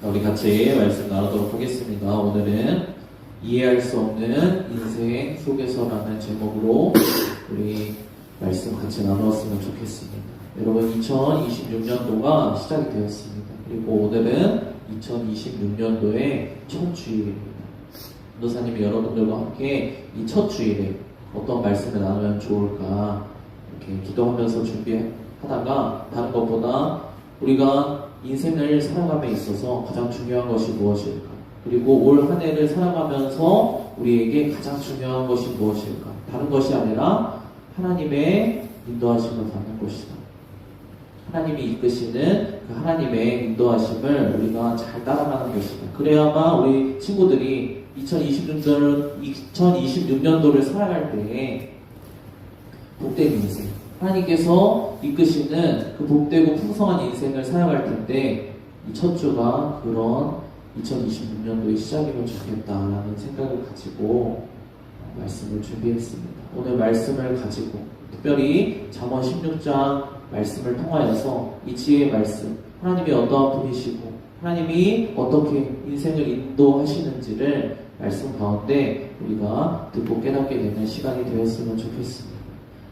우리 같이 말씀 나누도록 하겠습니다. 오늘은 이해할 수 없는 인생 속에서라는 제목으로 우리 말씀 같이 나누었으면 좋겠습니다. 여러분 2026년도가 시작이 되었습니다. 그리고 오늘은 2026년도의 첫 주일입니다. 전도사님이 여러분들과 함께 이 첫 주일에 어떤 말씀을 나누면 좋을까 이렇게 기도하면서 준비하다가 다른 것보다 우리가 인생을 살아감에 있어서 가장 중요한 것이 무엇일까? 그리고 올 한 해를 살아가면서 우리에게 가장 중요한 것이 무엇일까? 다른 것이 아니라 하나님의 인도하심을 받는 것이다. 하나님이 이끄시는 그 하나님의 인도하심을 우리가 잘 따라가는 것이다. 그래야만 우리 친구들이 2026년도를 살아갈 때에 복된 인생, 하나님께서 이끄시는 그 복되고 풍성한 인생을 살아갈 텐데 이 첫 주가 그런 2026년도의 시작이면 좋겠다라는 생각을 가지고 말씀을 준비했습니다. 오늘 말씀을 가지고 특별히 잠언 16장 말씀을 통하여서 이 지혜의 말씀, 하나님이 어떠한 분이시고 하나님이 어떻게 인생을 인도하시는지를 말씀 가운데 우리가 듣고 깨닫게 되는 시간이 되었으면 좋겠습니다.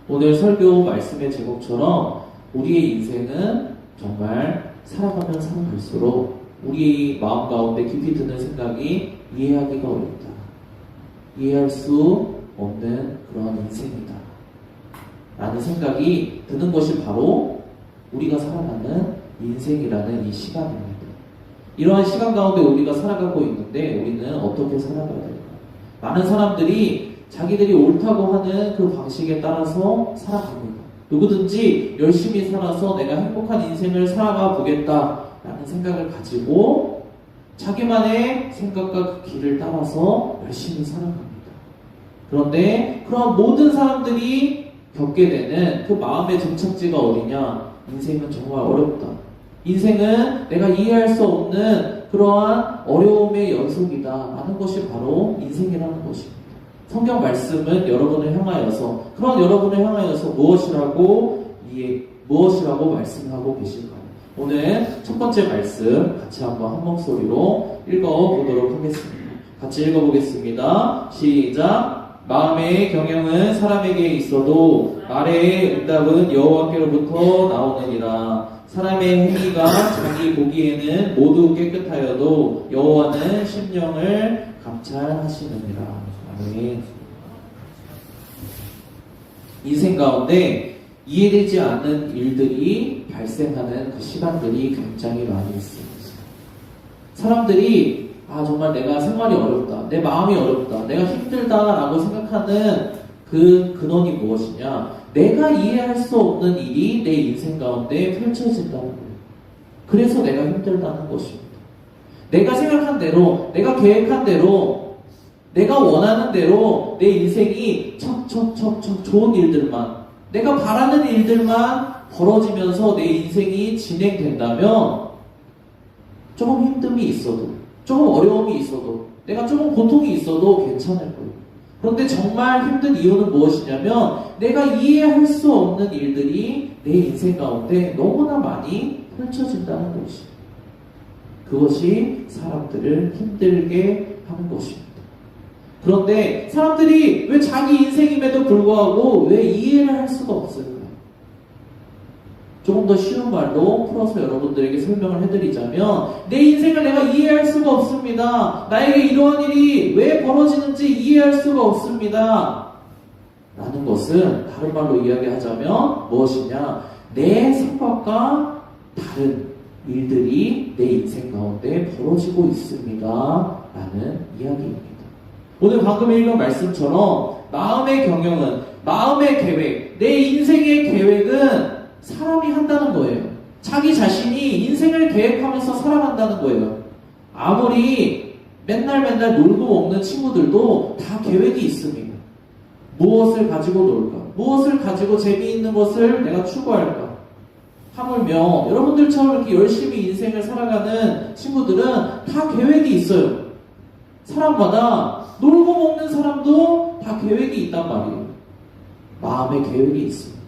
오늘 설교 말씀의 제목처럼 우리의 인생은 정말 살아가면 살아갈수록 우리 마음 가운데 깊이 드는 생각이 이해하기가 어렵다. 이해할 수 없는 그런 인생이다. 라는 생각이 드는 것이 바로 우리가 살아가는 인생이라는 이 시간입니다. 이러한 시간 가운데 우리가 살아가고 있는데 우리는 어떻게 살아가야 될까? 많은 사람들이 자기들이 옳다고 하는 그 방식에 따라서 살아갑니다. 누구든지 열심히 살아서 내가 행복한 인생을 살아가 보겠다라는 생각을 가지고 자기만의 생각과 그 길을 따라서 열심히 살아갑니다. 그런데 그런 모든 사람들이 겪게 되는 그 마음의 종착지가 어디냐? 인생은 정말 어렵다. 인생은 내가 이해할 수 없는 그러한 어려움의 연속이다 라는 것이 바로 인생이라는 것입니다. 성경 말씀은 여러분을 향하여서 그런 여러분을 향하여서 무엇이라고 말씀하고 계실까요? 오늘 첫 번째 말씀 같이 한번 한 목소리로 읽어보도록 하겠습니다. 같이 읽어보겠습니다. 시작! 마음의 경영은 사람에게 있어도 말의 응답은 여호와께로부터 나오느니라. 사람의 행위가 자기 보기에는 모두 깨끗하여도 여호와는 심령을 감찰하시느니라. 아멘. 인생 가운데 이해되지 않는 일들이 발생하는 그 시간들이 굉장히 많이 있습니다. 사람들이 정말 내가 생활이 어렵다, 내 마음이 어렵다, 내가 힘들다라고 생각하는 그 근원이 무엇이냐? 내가 이해할 수 없는 일이 내 인생 가운데 펼쳐진다는 거예요. 그래서 내가 힘들다는 것입니다. 내가 생각한 대로, 내가 계획한 대로, 내가 원하는 대로 내 인생이 척척척척 좋은 일들만, 내가 바라는 일들만 벌어지면서 내 인생이 진행된다면 조금 힘듦이 있어도, 조금 어려움이 있어도, 내가 조금 고통이 있어도 괜찮을 거예요. 그런데 정말 힘든 이유는 무엇이냐면 내가 이해할 수 없는 일들이 내 인생 가운데 너무나 많이 펼쳐진다는 것입니다. 그것이 사람들을 힘들게 하는 것입니다. 그런데 사람들이 왜 자기 인생임에도 불구하고 왜 이해를 할 수가 없을까요? 조금 더 쉬운 말로 풀어서 여러분들에게 설명을 해드리자면 내 인생을 내가 이해할 수가 없습니다. 나에게 이러한 일이 왜 벌어지는지 이해할 수가 없습니다. 라는 것은 다른 말로 이야기하자면 무엇이냐? 내 생각과 다른 일들이 내 인생 가운데 벌어지고 있습니다. 라는 이야기입니다. 오늘 방금 읽은 말씀처럼 마음의 경영은, 마음의 계획, 내 인생의 계획은 사람이 한다는 거예요. 자기 자신이 인생을 계획하면서 살아간다는 거예요. 아무리 맨날 놀고 먹는 친구들도 다 계획이 있습니다. 무엇을 가지고 놀까? 무엇을 가지고 재미있는 것을 내가 추구할까? 하물며 여러분들처럼 이렇게 열심히 인생을 살아가는 친구들은 다 계획이 있어요. 사람마다 놀고 먹는 사람도 다 계획이 있단 말이에요. 마음의 계획이 있습니다.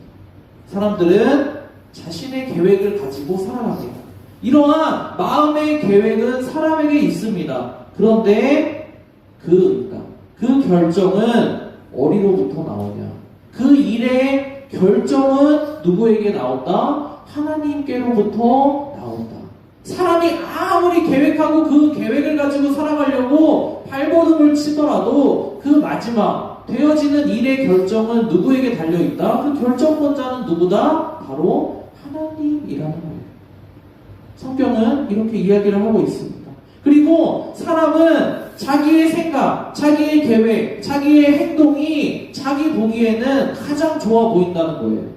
사람들은 자신의 계획을 가지고 살아갑니다. 이러한 마음의 계획은 사람에게 있습니다. 그런데 그 결정은 어디로부터 나오냐? 그 일의 결정은 누구에게 나온다? 하나님께로부터 나온다. 사람이 아무리 계획하고 그 계획을 가지고 살아가려고 발버둥을 치더라도 그 마지막 되어지는 일의 결정은 누구에게 달려있다? 그 결정권자는 누구다? 바로 하나님이라는 거예요. 성경은 이렇게 이야기를 하고 있습니다. 그리고 사람은 자기의 생각, 자기의 계획, 자기의 행동이 자기 보기에는 가장 좋아 보인다는 거예요.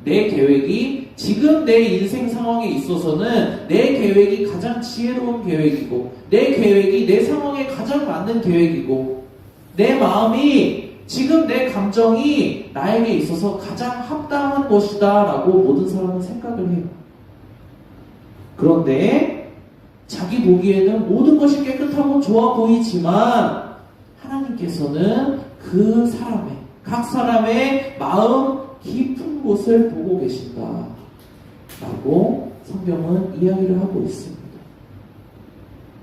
내 계획이 지금 내 인생 상황에 있어서는 내 계획이 가장 지혜로운 계획이고, 내 계획이 내 상황에 가장 맞는 계획이고, 내 마음이 지금 내 감정이 나에게 있어서 가장 합당한 것이다 라고 모든 사람은 생각을 해요. 그런데 자기 보기에는 모든 것이 깨끗하고 좋아 보이지만 하나님께서는 그 사람의, 각 사람의 마음 깊은 곳을 보고 계신다 라고 성경은 이야기를 하고 있습니다.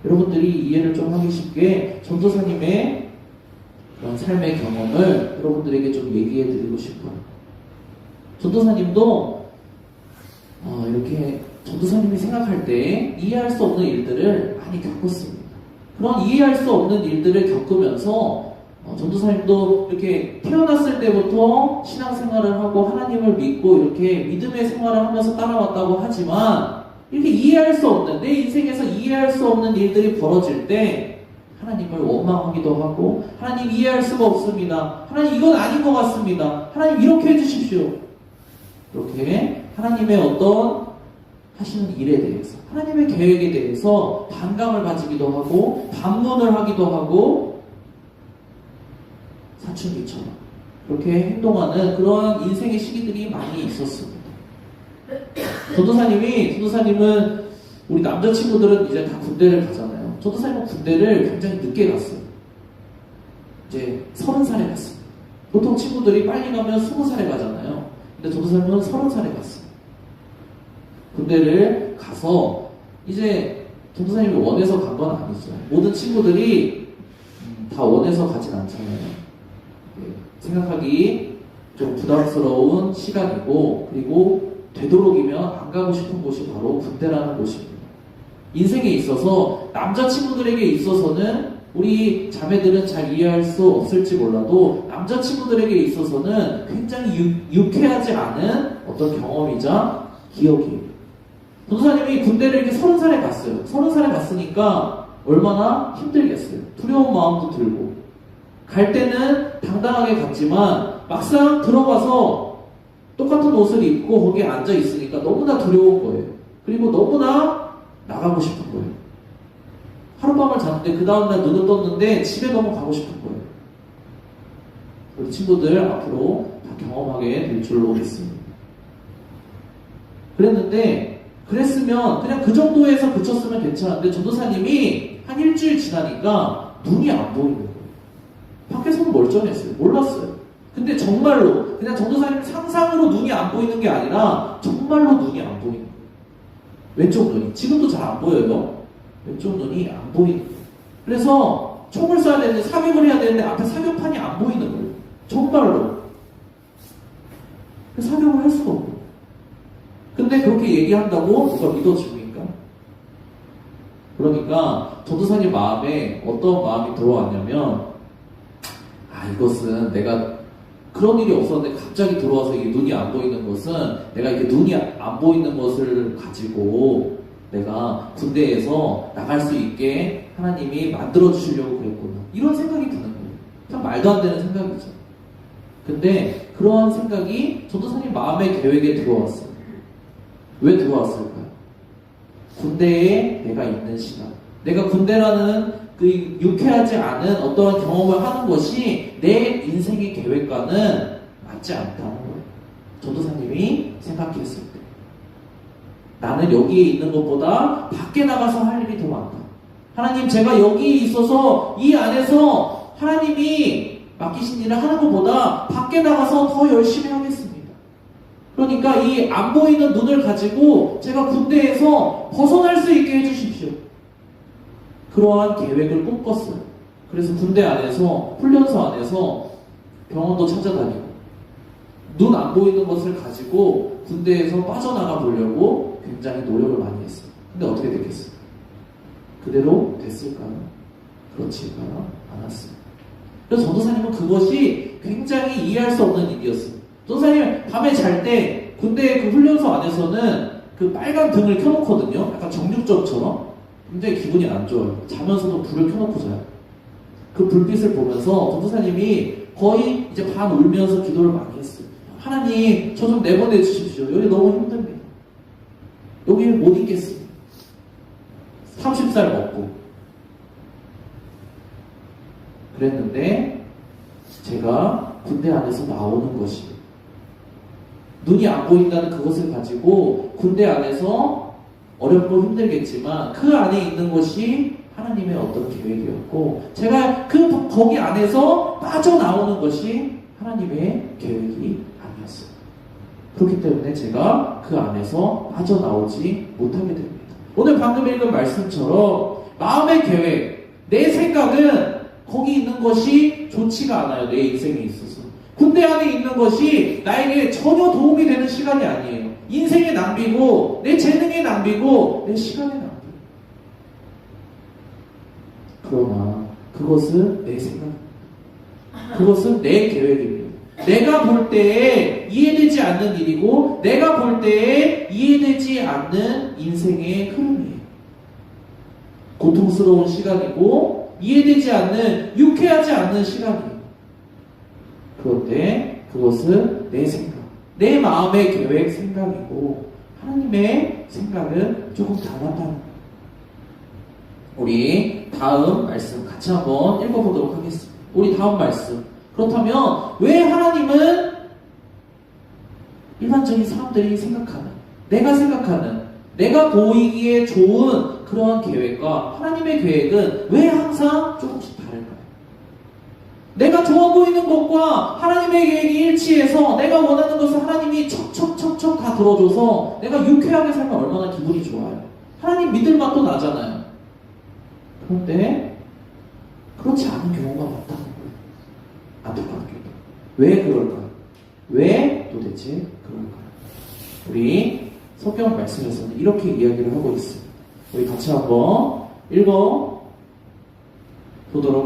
여러분들이 이해를 좀 하기 쉽게 전도사님의 그런 삶의 경험을 여러분들에게 좀 얘기해 드리고 싶어요. 전도사님도 이렇게 전도사님이 생각할 때 이해할 수 없는 일들을 많이 겪었습니다. 그런 이해할 수 없는 일들을 겪으면서 전도사님도 이렇게 태어났을 때부터 신앙생활을 하고 하나님을 믿고 이렇게 믿음의 생활을 하면서 따라왔다고 하지만 이렇게 이해할 수 없는, 내 인생에서 이해할 수 없는 일들이 벌어질 때 하나님을 원망하기도 하고, 하나님 이해할 수가 없습니다. 하나님 이건 아닌 것 같습니다. 하나님 이렇게 해주십시오. 이렇게 하나님의 어떤 하시는 일에 대해서, 하나님의 계획에 대해서 반감을 가지기도 하고 반문을 하기도 하고 사춘기처럼 그렇게 행동하는 그런 인생의 시기들이 많이 있었습니다. 전도사님은 우리 남자친구들은 이제 다 군대를 가잖아요. 전도사님은 군대를 굉장히 늦게 갔어요. 이제 30살에 갔습니다. 보통 친구들이 빨리 가면 20살에 가잖아요. 근데 전도사님은 30살에 갔어요. 군대를 가서 이제 전도사님이 원해서 간 건 아니죠. 모든 친구들이 다 원해서 가진 않잖아요. 생각하기 좀 부담스러운 시간이고, 그리고 되도록이면 안 가고 싶은 곳이 바로 군대라는 곳입니다. 인생에 있어서 남자친구들에게 있어서는 우리 자매들은 잘 이해할 수 없을지 몰라도 남자친구들에게 있어서는 굉장히 유쾌하지 않은 어떤 경험이자 기억이에요. 전도사님이 군대를 이렇게 30살에 갔어요. 30살에 갔으니까 얼마나 힘들겠어요. 두려운 마음도 들고. 갈 때는 당당하게 갔지만 막상 들어가서 똑같은 옷을 입고 거기에 앉아 있으니까 너무나 두려운 거예요. 그리고 너무나 나가고 싶은 거예요. 하룻밤을 잤는데 그 다음날 눈을 떴는데 집에 너무 가고 싶은 거예요. 우리 친구들 앞으로 다 경험하게 될 줄로 믿습니다. 그랬으면 그냥 그 정도에서 그쳤으면 괜찮은데 전도사님이 한 일주일 지나니까 눈이 안 보이는 거예요. 밖에서는 멀쩡했어요. 몰랐어요. 근데 정말로 그냥 전도사님 상상으로 눈이 안 보이는 게 아니라 정말로 눈이 안 보이는 거예요. 왼쪽 눈이. 지금도 잘 안 보여요. 왼쪽 눈이 안 보이는 거예요. 그래서 총을 쏴야 되는데 사격을 해야 되는데 앞에 사격판이 안 보이는 거예요. 정말로. 사격을 할 수가 없고. 근데 그렇게 얘기한다고 누가 믿어줍니까? 그러니까 전도사님 마음에 어떤 마음이 들어왔냐면, 이것은 내가 그런 일이 없었는데 갑자기 들어와서 이게 눈이 안 보이는 것은 내가 이렇게 눈이 안 보이는 것을 가지고 내가 군대에서 나갈 수 있게 하나님이 만들어 주시려고 그랬구나. 이런 생각이 드는 거예요. 참 말도 안 되는 생각이죠. 근데 그러한 생각이 전도사님 마음의 계획에 들어왔어요. 왜 들어왔을까요? 군대에 내가 있는 시간, 내가 군대라는 그 유쾌하지 않은 어떠한 경험을 하는 것이 내 인생의 계획과는 맞지 않다는 거예요. 전도사님이 생각했을 때 나는 여기에 있는 것보다 밖에 나가서 할 일이 더 많다. 하나님, 제가 여기에 있어서 이 안에서 하나님이 맡기신 일을 하는 것보다 밖에 나가서 더 열심히 하겠습니다. 그러니까 이 안 보이는 눈을 가지고 제가 군대에서 벗어날 수 있게 해주십시오. 그러한 계획을 꿈꿨어요. 그래서 군대 안에서, 훈련소 안에서 병원도 찾아다니고, 눈 안 보이는 것을 가지고 군대에서 빠져나가 보려고 굉장히 노력을 많이 했어요. 근데 어떻게 됐겠어요? 그대로 됐을까요? 그렇지가 않았어요. 그래서 전도사님은 그것이 굉장히 이해할 수 없는 일이었어요. 전도사님 밤에 잘 때 군대 그 훈련소 안에서는 그 빨간 등을 켜놓거든요. 약간 정육점처럼. 굉장히 기분이 안 좋아요. 자면서도 불을 켜놓고 자요. 그 불빛을 보면서 전도사님이 거의 이제 반 울면서 기도를 많이 했어요. 하나님, 저 좀 내보내 주십시오. 여기 너무 힘듭니다. 여기 못 있겠습니다. 30살 먹고. 그랬는데, 제가 군대 안에서 나오는 것이, 눈이 안 보인다는 그것을 가지고 군대 안에서 어렵고 힘들겠지만, 그 안에 있는 것이 하나님의 어떤 계획이었고, 제가 거기 안에서 빠져나오는 것이 하나님의 계획이 아니었어요. 그렇기 때문에 제가 그 안에서 빠져나오지 못하게 됩니다. 오늘 방금 읽은 말씀처럼 마음의 계획, 내 생각은 거기 있는 것이 좋지가 않아요. 내 인생에 있어서. 군대 안에 있는 것이 나에게 전혀 도움이 되는 시간이 아니에요. 인생의 낭비고, 내 재능의 낭비고, 내 시간의 낭비. 그러나 그것은 내 생각입니다. 그것은 내 계획입니다. 내가 볼 때에 이해되지 않는 일이고, 내가 볼 때에 이해되지 않는 인생의 흐름이에요. 고통스러운 시간이고, 이해되지 않는, 유쾌하지 않는 시간이에요. 그런데 그것은 내 생각, 내 마음의 계획 생각이고, 하나님의 생각은 조금 달랐다는 거예요. 우리 다음 말씀 같이 한번 읽어보도록 하겠습니다. 우리 다음 말씀. 그렇다면 왜 하나님은 일반적인 사람들이 생각하는, 내가 생각하는, 내가 보이기에 좋은 그러한 계획과 하나님의 계획은 왜 항상 조금씩 다를까요? 내가 좋아 보이는 것과 하나님의 계획이 일치해서 내가 원하는 것을 하나님이 척척척척 다 들어줘서 내가 유쾌하게 살면 얼마나 기분이 좋아요. 하나님 믿을 맛도 나잖아요. 그런데 그렇지 않은 경우가 많다는 거예요. 안타깝게도. 왜 그럴까요? 왜 도대체 그럴까요? 우리 성경 말씀에서는 이렇게 이야기를 하고 있습니다. 우리 같이 한번 읽어보도록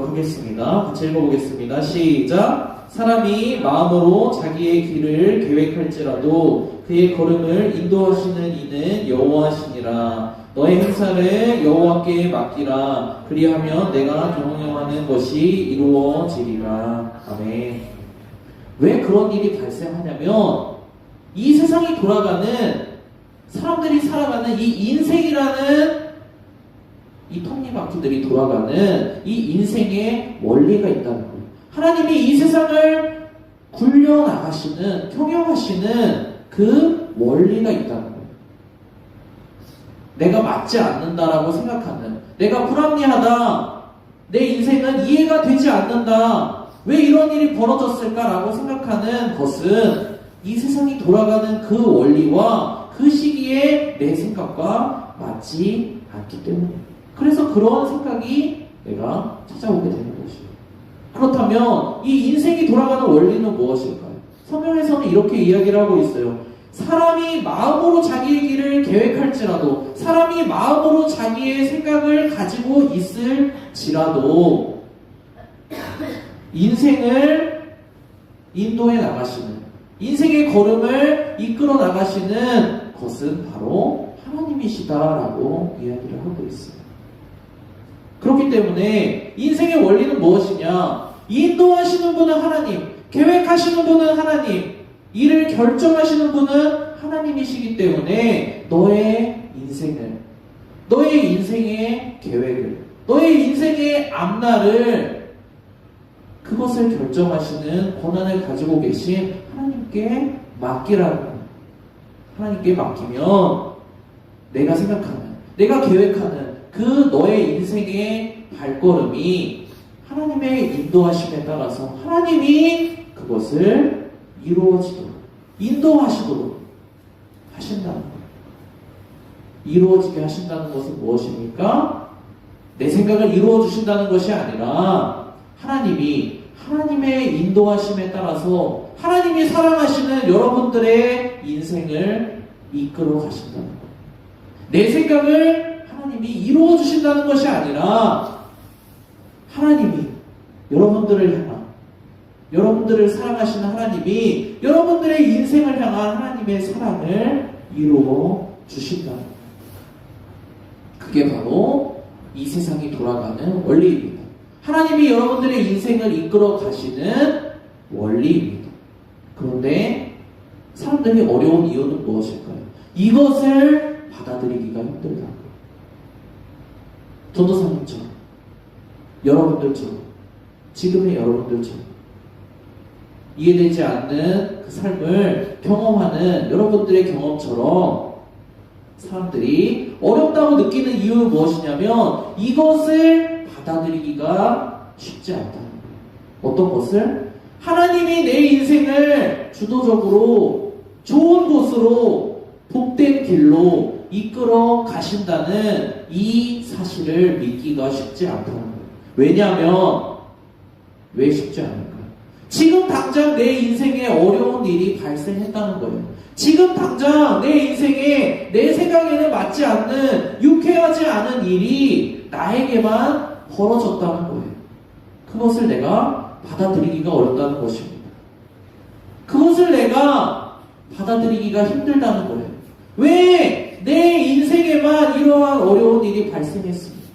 하겠습니다. 같이 읽어보겠습니다. 시작! 사람이 마음으로 자기의 길을 계획할지라도 그의 걸음을 인도하시는 이는 여호와시니라. 너의 행사를 여호와께 맡기라. 그리하면 내가 경영하는 것이 이루어지리라. 아멘. 왜 그런 일이 발생하냐면 이 세상이 돌아가는, 사람들이 살아가는 이 인생이라는 이 톱니바퀴들이 돌아가는 이 인생의 원리가 있다는 거예요. 하나님이 이 세상을 굴려나가시는, 경영하시는 그 원리가 있다는 거예요. 내가 맞지 않는다라고 생각하는, 내가 불합리하다, 내 인생은 이해가 되지 않는다, 왜 이런 일이 벌어졌을까라고 생각하는 것은 이 세상이 돌아가는 그 원리와 그 시기에 내 생각과 맞지 않기 때문이에요. 그래서 그러한 생각이 내가 찾아오게 되는 것이에요. 그렇다면 이 인생이 돌아가는 원리는 무엇일까요? 성경에서는 이렇게 이야기를 하고 있어요. 사람이 마음으로 자기의 길을 계획할지라도, 사람이 마음으로 자기의 생각을 가지고 있을지라도 인생을 인도해 나가시는, 인생의 걸음을 이끌어 나가시는 것은 바로 하나님이시다라고 이야기를 하고 있어요. 그렇기 때문에 인생의 원리는 무엇이냐? 인도하시는 분은 하나님, 계획하시는 분은 하나님, 일을 결정하시는 분은 하나님이시기 때문에 너의 인생을, 너의 인생의 계획을, 너의 인생의 앞날을, 그것을 결정하시는 권한을 가지고 계신 하나님께 맡기라는 거예요. 하나님께 맡기면 내가 생각하는, 내가 계획하는 그 너의 인생의 발걸음이 하나님의 인도하심에 따라서 하나님이 그것을 이루어지도록, 인도하시도록, 하신다는 거예요. 이루어지게 하신다는 것은 무엇입니까? 내 생각을 이루어 주신다는 것이 아니라 하나님이 하나님의 인도하심에 따라서 하나님이 사랑하시는 여러분들의 인생을 이끌어 가신다는 거예요. 내 생각을 하나님이 이루어 주신다는 것이 아니라 하나님이 여러분들을 향한, 여러분들을 사랑하시는 하나님이 여러분들의 인생을 향한 하나님의 사랑을 이루어 주신다는 거예요. 그게 바로 이 세상이 돌아가는 원리입니다. 하나님이 여러분들의 인생을 이끌어 가시는 원리입니다. 그런데 사람들이 어려운 이유는 무엇일까요? 이것을 받아들이기가 힘들다. 전도사님처럼, 여러분들처럼, 지금의 여러분들처럼 이해되지 않는 그 삶을 경험하는 여러분들의 경험처럼 사람들이 어렵다고 느끼는 이유는 무엇이냐면 이것을 받아들이기가 쉽지 않다는 거예요. 어떤 것을? 하나님이 내 인생을 주도적으로 좋은 곳으로 복된 길로 이끌어 가신다는 이 사실을 믿기가 쉽지 않다는 거예요. 왜냐하면 왜 쉽지 않을까요? 지금 당장 내 인생에 어려운 일이 발생했다는 거예요. 지금 당장 내 인생에 내 생각에는 맞지 않는 유쾌하지 않은 일이 나에게만 벌어졌다는 거예요. 그것을 내가 받아들이기가 어렵다는 것입니다. 그것을 내가 받아들이기가 힘들다는 거예요. 왜 내 인생에만 이러한 어려운 일이 발생했습니까?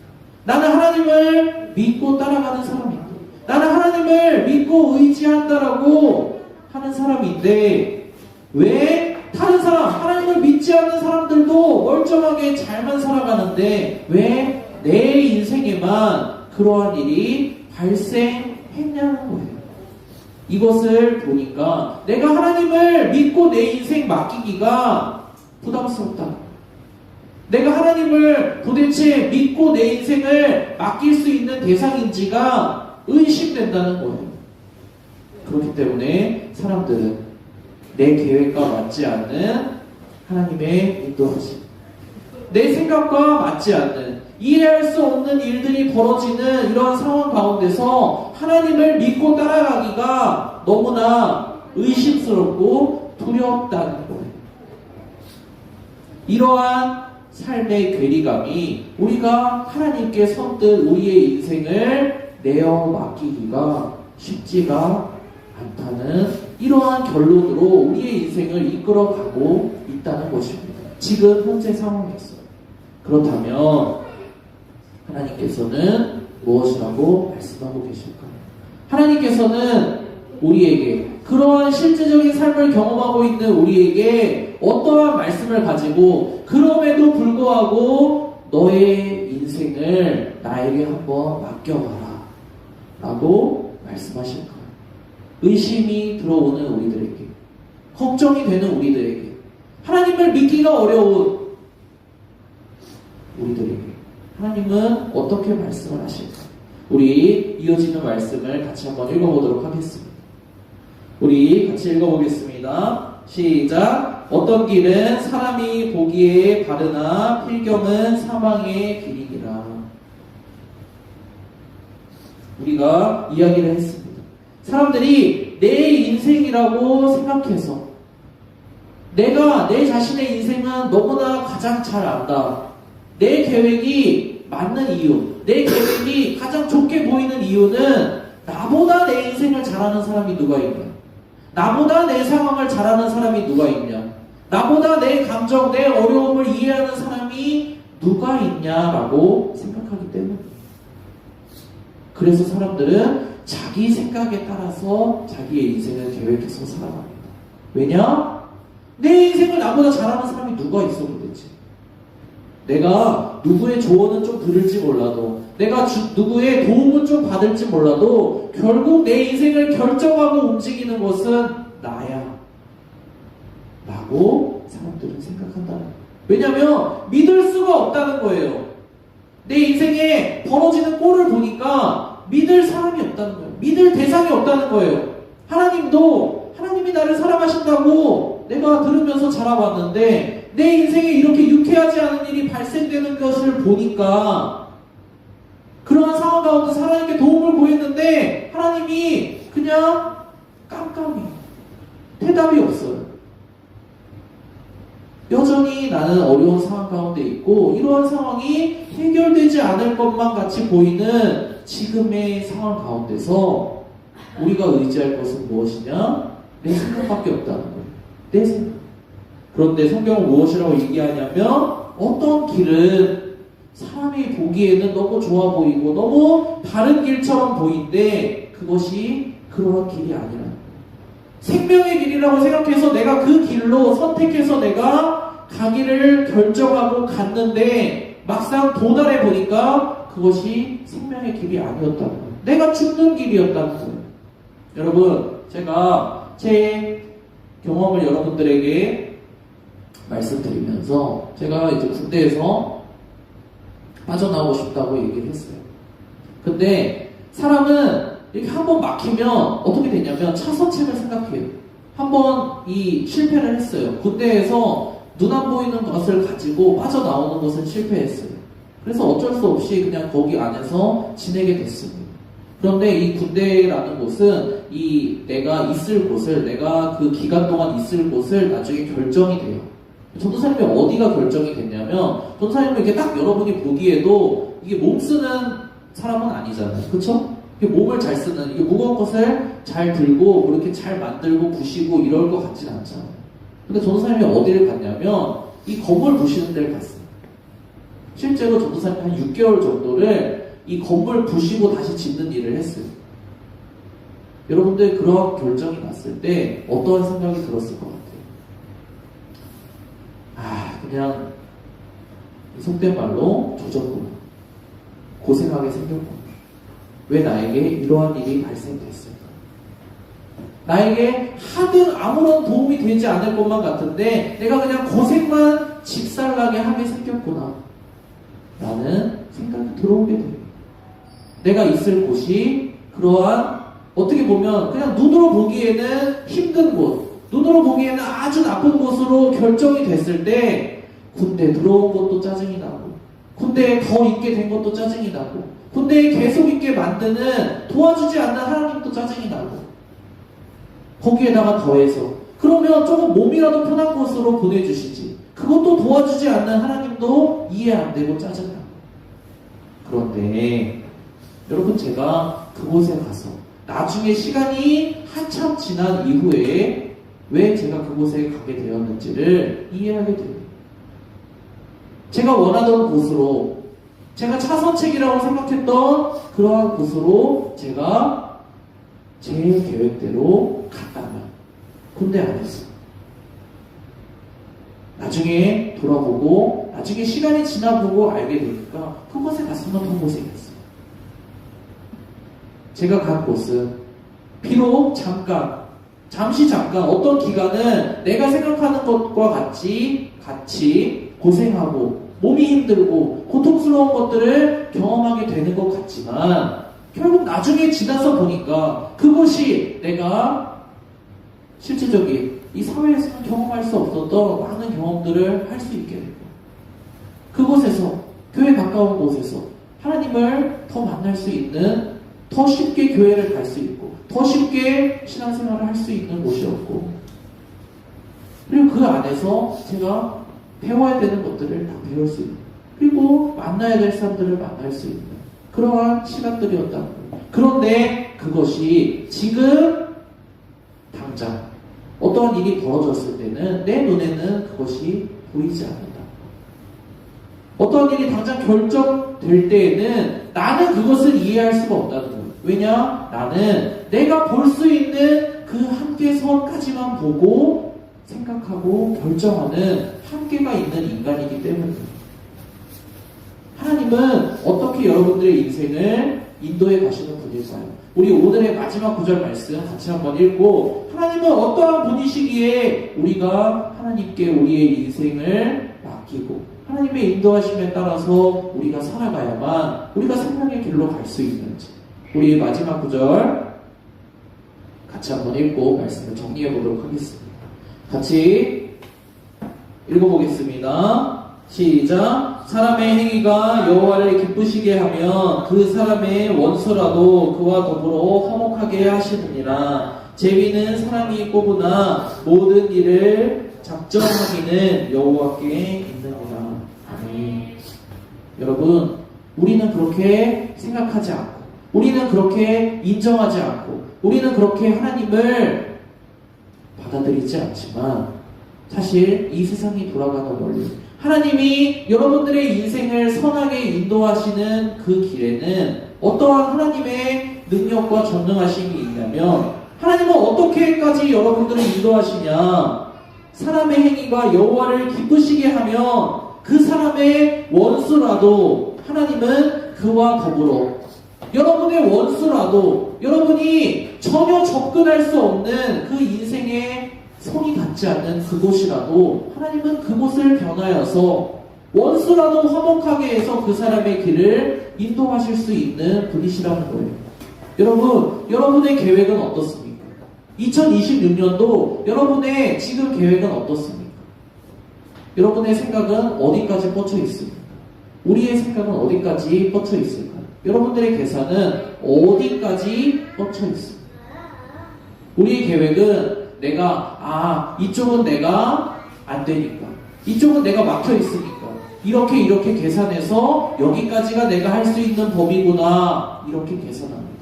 나는 하나님을 믿고 따라가는 사람인데, 나는 하나님을 믿고 의지한다라고 하는 사람인데, 왜 다른 사람, 하나님을 믿지 않는 사람들도 멀쩡하게 잘만 살아가는데 왜 내 인생에만 그러한 일이 발생했냐는 거예요. 이것을 보니까 내가 하나님을 믿고 내 인생 맡기기가 부담스럽다. 내가 하나님을 도대체 믿고 내 인생을 맡길 수 있는 대상인지가 의심된다는 거예요. 그렇기 때문에 사람들은 내 계획과 맞지 않는 하나님의 인도하심, 내 생각과 맞지 않는, 이해할 수 없는 일들이 벌어지는 이런 상황 가운데서 하나님을 믿고 따라가기가 너무나 의심스럽고 두렵다는 거예요. 이러한 삶의 괴리감이 우리가 하나님께 선뜻 우리의 인생을 내어 맡기기가 쉽지가 않다는 이러한 결론으로 우리의 인생을 이끌어가고 있다는 것입니다. 지금 현재 상황에서. 그렇다면 하나님께서는 무엇이라고 말씀하고 계실까요? 하나님께서는 우리에게, 그러한 실제적인 삶을 경험하고 있는 우리에게 어떠한 말씀을 가지고 그럼에도 불구하고 너의 인생을 나에게 한번 맡겨봐라 라고 말씀하실까요? 의심이 들어오는 우리들에게, 걱정이 되는 우리들에게, 하나님을 믿기가 어려운 우리들에게 하나님은 어떻게 말씀을 하실까요? 우리 이어지는 말씀을 같이 한번 읽어보도록 하겠습니다. 우리 같이 읽어보겠습니다. 시작. 어떤 길은 사람이 보기에 바르나 필경은 사망의 길이니라. 우리가 이야기를 했습니다. 사람들이 내 인생이라고 생각해서 내가 내 자신의 인생은 너무나 가장 잘 안다. 내 계획이 맞는 이유, 내 계획이 가장 좋게 보이는 이유는 나보다 내 인생을 잘하는 사람이 누가 있냐? 나보다 내 상황을 잘하는 사람이 누가 있냐? 나보다 내 감정, 내 어려움을 이해하는 사람이 누가 있냐라고 생각하기 때문에. 그래서 사람들은 자기 생각에 따라서 자기의 인생을 계획해서 살아갑니다. 왜냐? 내 인생을 나보다 잘하는 사람이 누가 있어 도대체? 내가 누구의 조언은 좀 들을지 몰라도, 내가 누구의 도움은 좀 받을지 몰라도 결국 내 인생을 결정하고 움직이는 것은 나야 라고 사람들은 생각한다는 거예요. 왜냐하면 믿을 수가 없다는 거예요. 내 인생에 벌어지는 꼴을 보니까 믿을 사람이 없다는 거예요. 믿을 대상이 없다는 거예요. 하나님도 하나님이 나를 사랑하신다고 내가 들으면서 자라왔는데 내 인생에 이렇게 유쾌하지 않은 일이 발생되는 것을 보니까 그러한 상황 가운데 하나님께 도움을 구했는데 하나님이 그냥 깜깜해. 대답이 없어요. 여전히 나는 어려운 상황 가운데 있고 이러한 상황이 해결되지 않을 것만 같이 보이는 지금의 상황 가운데서 우리가 의지할 것은 무엇이냐? 내 생각밖에 없다는 거예요. 내 생각. 그런데 성경은 무엇이라고 얘기하냐면 어떤 길은 사람이 보기에는 너무 좋아 보이고 너무 바른 길처럼 보이는데 그것이 그러한 길이 아니라 생명의 길이라고 생각해서 내가 그 길로 선택해서 내가 가기를 결정하고 갔는데 막상 도달해 보니까 그것이 생명의 길이 아니었다는 거예요. 내가 죽는 길이었다는 거예요. 여러분, 제가 제 경험을 여러분들에게 말씀드리면서 제가 이제 군대에서 빠져나오고 싶다고 얘기를 했어요. 근데 사람은 이렇게 한번 막히면 어떻게 되냐면 차선책을 생각해요. 한번 이 실패를 했어요. 군대에서 눈 안 보이는 것을 가지고 빠져나오는 것은 실패했어요. 그래서 어쩔 수 없이 그냥 거기 안에서 지내게 됐습니다. 그런데 이 군대라는 곳은 이 내가 있을 곳을, 내가 그 기간 동안 있을 곳을 나중에 결정이 돼요. 전도사님이 어디가 결정이 됐냐면, 전도사님은 이렇게 딱 여러분이 보기에도 이게 몸 쓰는 사람은 아니잖아요. 그쵸? 몸을 잘 쓰는, 이게 무거운 것을 잘 들고, 그렇게 잘 만들고, 부시고, 이럴 것 같진 않잖아요. 근데 전도사님이 어디를 갔냐면, 이 건물 부시는 데를 갔어요. 실제로 전도사님이 한 6개월 정도를 이 건물 부시고 다시 짓는 일을 했어요. 여러분들 그런 결정이 났을 때 어떠한 생각이 들었을 것 같아요? 그냥 속된 말로 조졌구나. 고생하게 생겼구나. 왜 나에게 이러한 일이 발생됐을까? 나에게 하등 아무런 도움이 되지 않을 것만 같은데 내가 그냥 고생만 집살나게 하게 생겼구나 라는 생각이 들어오게 돼요. 내가 있을 곳이 그러한 어떻게 보면 그냥 눈으로 보기에는 힘든 곳, 눈으로 보기에는 아주 나쁜 곳으로 결정이 됐을 때 군대 들어온 것도 짜증이 나고 군대에 더 있게 된 것도 짜증이 나고 군대에 계속 있게 만드는 도와주지 않는 하나님도 짜증이 나고 거기에다가 더해서 그러면 조금 몸이라도 편한 곳으로 보내주시지 그것도 도와주지 않는 하나님도 이해 안 되고 짜증나고 그런데 여러분 제가 그곳에 가서 나중에 시간이 한참 지난 이후에 왜 제가 그곳에 가게 되었는지를 이해하게 됩니다. 제가 원하던 곳으로 제가 차선책이라고 생각했던 그러한 곳으로 제가 제 계획대로 갔다면 군대 안에서 나중에 돌아보고 나중에 시간이 지나보고 알게 되니까 그곳에 갔으면 더 고생했어요. 제가 간 곳은 비록 잠시 잠깐 어떤 기간은 내가 생각하는 것과 같이 고생하고 몸이 힘들고 고통스러운 것들을 경험하게 되는 것 같지만 결국 나중에 지나서 보니까 그것이 내가 실질적인 이 사회에서는 경험할 수 없었던 많은 경험들을 할 수 있게 되고 그곳에서 교회 가까운 곳에서 하나님을 더 만날 수 있는 더 쉽게 교회를 갈 수 있고 더 쉽게 신앙생활을 할 수 있는 곳이었고 그리고 그 안에서 제가 배워야 되는 것들을 다 배울 수 있는 그리고 만나야 될 사람들을 만날 수 있는 그러한 시간들이었다는 거예요. 그런데 그것이 지금 당장 어떠한 일이 벌어졌을 때는 내 눈에는 그것이 보이지 않는다. 어떠한 일이 당장 결정될 때에는 나는 그것을 이해할 수가 없다는 거예요. 왜냐? 나는 내가 볼 수 있는 그 한계선까지만 보고 생각하고 결정하는 한계가 있는 인간이기 때문입니다. 하나님은 어떻게 여러분들의 인생을 인도해 가시는 분일까요? 우리 오늘의 마지막 구절 말씀 같이 한번 읽고 하나님은 어떠한 분이시기에 우리가 하나님께 우리의 인생을 맡기고 하나님의 인도하심에 따라서 우리가 살아가야만 우리가 생명의 길로 갈 수 있는지 우리 마지막 구절 같이 한번 읽고 말씀을 정리해 보도록 하겠습니다. 같이 읽어보겠습니다. 시작. 사람의 행위가 여호와를 기쁘시게 하면 그 사람의 원수라도 그와 더불어 화목하게 하시느니라. 제비는 사람이 뽑으나 모든 일을 작정하기는 여호와께 있느니라. 아멘. 여러분, 우리는 그렇게 생각하지 않고, 우리는 그렇게 인정하지 않고, 우리는 그렇게 하나님을 받아들이지 않지만, 사실 이 세상이 돌아가는 원리, 하나님이 여러분들의 인생을 선하게 인도하시는 그 길에는 어떠한 하나님의 능력과 전능하심이 있냐면, 하나님은 어떻게까지 여러분들을 인도하시냐? 사람의 행위가 여호와를 기쁘시게 하면 그 사람의 원수라도 하나님은 그와 더불어, 여러분의 원수라도, 여러분이 전혀 접근할 수 없는 그 인생에 손이 닿지 않는 그곳이라도 하나님은 그곳을 변하여서 원수라도 화목하게 해서 그 사람의 길을 인도하실 수 있는 분이시라는 거예요. 여러분, 여러분의 계획은 어떻습니까? 2026년도 여러분의 지금 계획은 어떻습니까? 여러분의 생각은 어디까지 뻗쳐 있습니까? 우리의 생각은 어디까지 뻗쳐 있을까요? 여러분들의 계산은 어디까지 뻗쳐 있습니까? 우리의 계획은 이쪽은 내가 안 되니까, 이쪽은 내가 막혀 있으니까, 이렇게 계산해서 여기까지가 내가 할 수 있는 범위구나, 이렇게 계산합니다.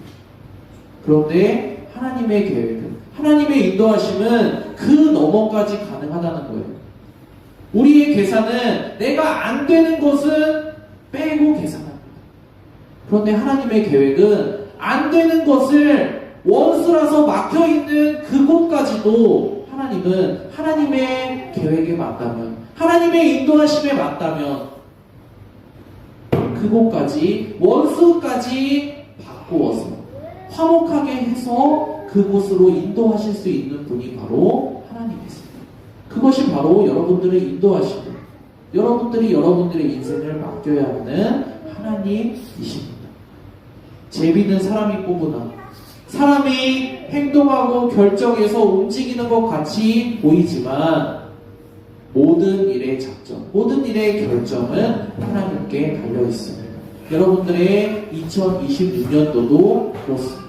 그런데 하나님의 계획은, 하나님의 인도하심은 그 너머까지 가능하다는 거예요. 우리의 계산은 내가 안 되는 것은 빼고 계산합니다. 그런데 하나님의 계획은 안 되는 것을 원수라서 막혀있는 그곳까지도 하나님은 하나님의 계획에 맞다면, 하나님의 인도하심에 맞다면 그곳까지, 원수까지 바꾸어서 화목하게 해서 그곳으로 인도하실 수 있는 분이 바로 하나님이십니다. 그것이 바로 여러분들을 인도하시고 여러분들이 여러분들의 인생을 맡겨야 하는 하나님이십니다. 제비는 사람이 뽑으나, 사람이 행동하고 결정해서 움직이는 것 같이 보이지만 모든 일의 작전, 모든 일의 결정은 하나님께 달려 있습니다. 여러분들의 2026년도도 그렇습니다.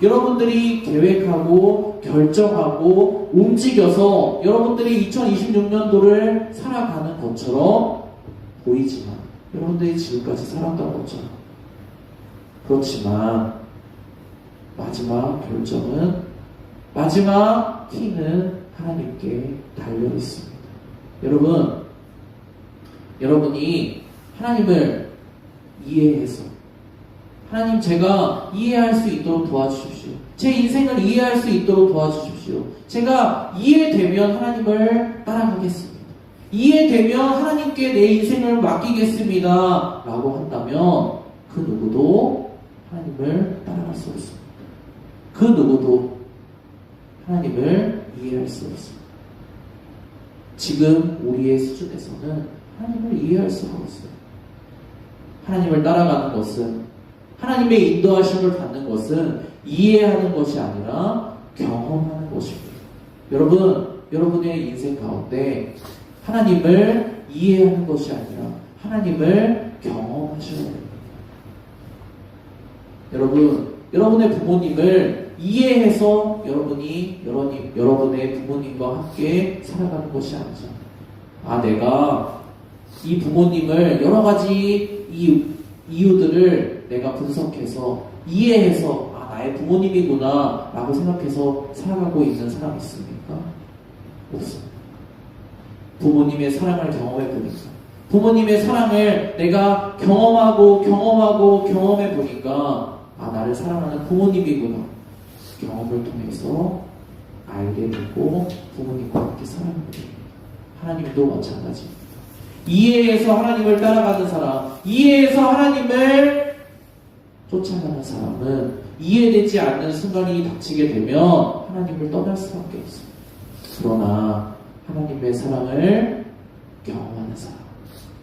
여러분들이 계획하고 결정하고 움직여서 여러분들이 2026년도를 살아가는 것처럼 보이지만, 여러분들이 지금까지 살았던 것처럼, 그렇지만 마지막 결정은, 마지막 키는 하나님께 달려 있습니다. 여러분이 하나님을 이해해서, 하나님, 제가 이해할 수 있도록 도와주십시오. 제 인생을 이해할 수 있도록 도와주십시오. 제가 이해되면 하나님을 따라가겠습니다. 이해되면 하나님께 내 인생을 맡기겠습니다 라고 한다면 그 누구도 하나님을 따라갈 수 없습니다. 그 누구도 하나님을 이해할 수 없습니다. 지금 우리의 수준에서는 하나님을 이해할 수가 없어요. 하나님을 따라가는 것은, 하나님의 인도하심을 받는 것은 이해하는 것이 아니라 경험하는 것입니다. 여러분의 인생 가운데 하나님을 이해하는 것이 아니라 하나님을 경험하셔야 됩니다. 여러분의 부모님을 이해해서 여러분의 부모님과 함께 살아가는 것이 아니죠. 내가 이 부모님을 여러 가지 이유들을 내가 분석해서 이해해서 나의 부모님이구나 라고 생각해서 살아가고 있는 사람이 있습니까? 없습니다. 부모님의 사랑을 경험해보니까, 부모님의 사랑을 내가 경험해보니까 나를 사랑하는 부모님이구나, 경험을 통해서 알게 되고 부모님과 함께 살아가게 됩니다. 하나님도 마찬가지입니다. 이해해서 하나님을 따라가는 사람, 이해해서 하나님을 쫓아가는 사람은 이해되지 않는 순간이 닥치게 되면 하나님을 떠날 수밖에 없습니다. 그러나 하나님의 사랑을 경험하는 사람,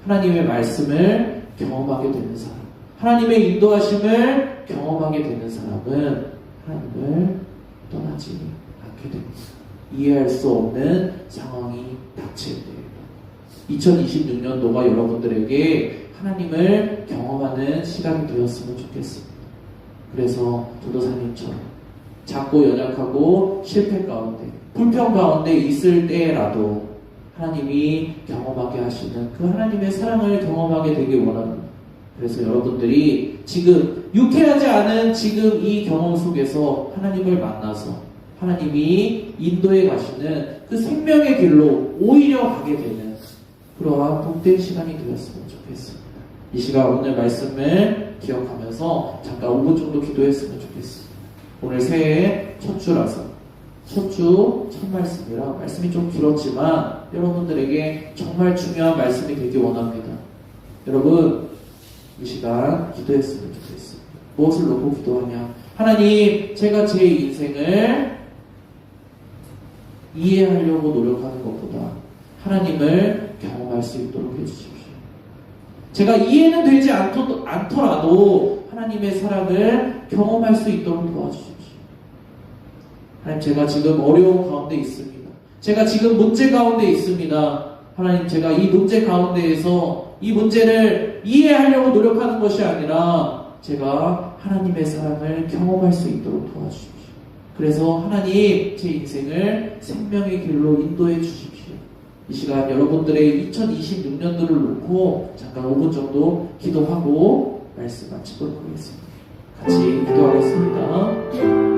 하나님의 말씀을 경험하게 되는 사람, 하나님의 인도하심을 경험하게 되는 사람은 하나님을 떠나지 않게 됩니다. 이해할 수 없는 상황이 닥칠 때 2026년도가 여러분들에게 하나님을 경험하는 시간이 되었으면 좋겠습니다. 그래서 전도사님처럼 작고 연약하고 실패 가운데 불평 가운데 있을 때라도 하나님이 경험하게 하시는 그 하나님의 사랑을 경험하게 되길 원합니다. 그래서 여러분들이 지금 유쾌하지 않은 지금 이 경험 속에서 하나님을 만나서 하나님이 인도해 가시는 그 생명의 길로 오히려 가게 되는 그러한 복된 시간이 되었으면 좋겠습니다. 이 시간 오늘 말씀을 기억하면서 잠깐 5분 정도 기도했으면 좋겠습니다. 오늘 새해 첫 주라서 첫 주 첫 말씀이라 말씀이 좀 길었지만 여러분들에게 정말 중요한 말씀이 되길 원합니다. 여러분 이 시간 기도했으면 좋겠습니다. 무엇을 놓고 기도하냐? 하나님, 제가 제 인생을 이해하려고 노력하는 것보다 하나님을 경험할 수 있도록 해주십시오. 제가 이해는 되지 않더라도 하나님의 사랑을 경험할 수 있도록 도와주십시오. 하나님, 제가 지금 어려운 가운데 있습니다. 제가 지금 문제 가운데 있습니다. 하나님, 제가 이 문제 가운데에서 이 문제를 이해하려고 노력하는 것이 아니라 제가 하나님의 사랑을 경험할 수 있도록 도와주십시오. 그래서 하나님, 제 인생을 생명의 길로 인도해 주십시오. 이 시간 여러분들의 2026년도를 놓고 잠깐 5분 정도 기도하고 말씀 마치도록 하겠습니다. 같이 기도하겠습니다.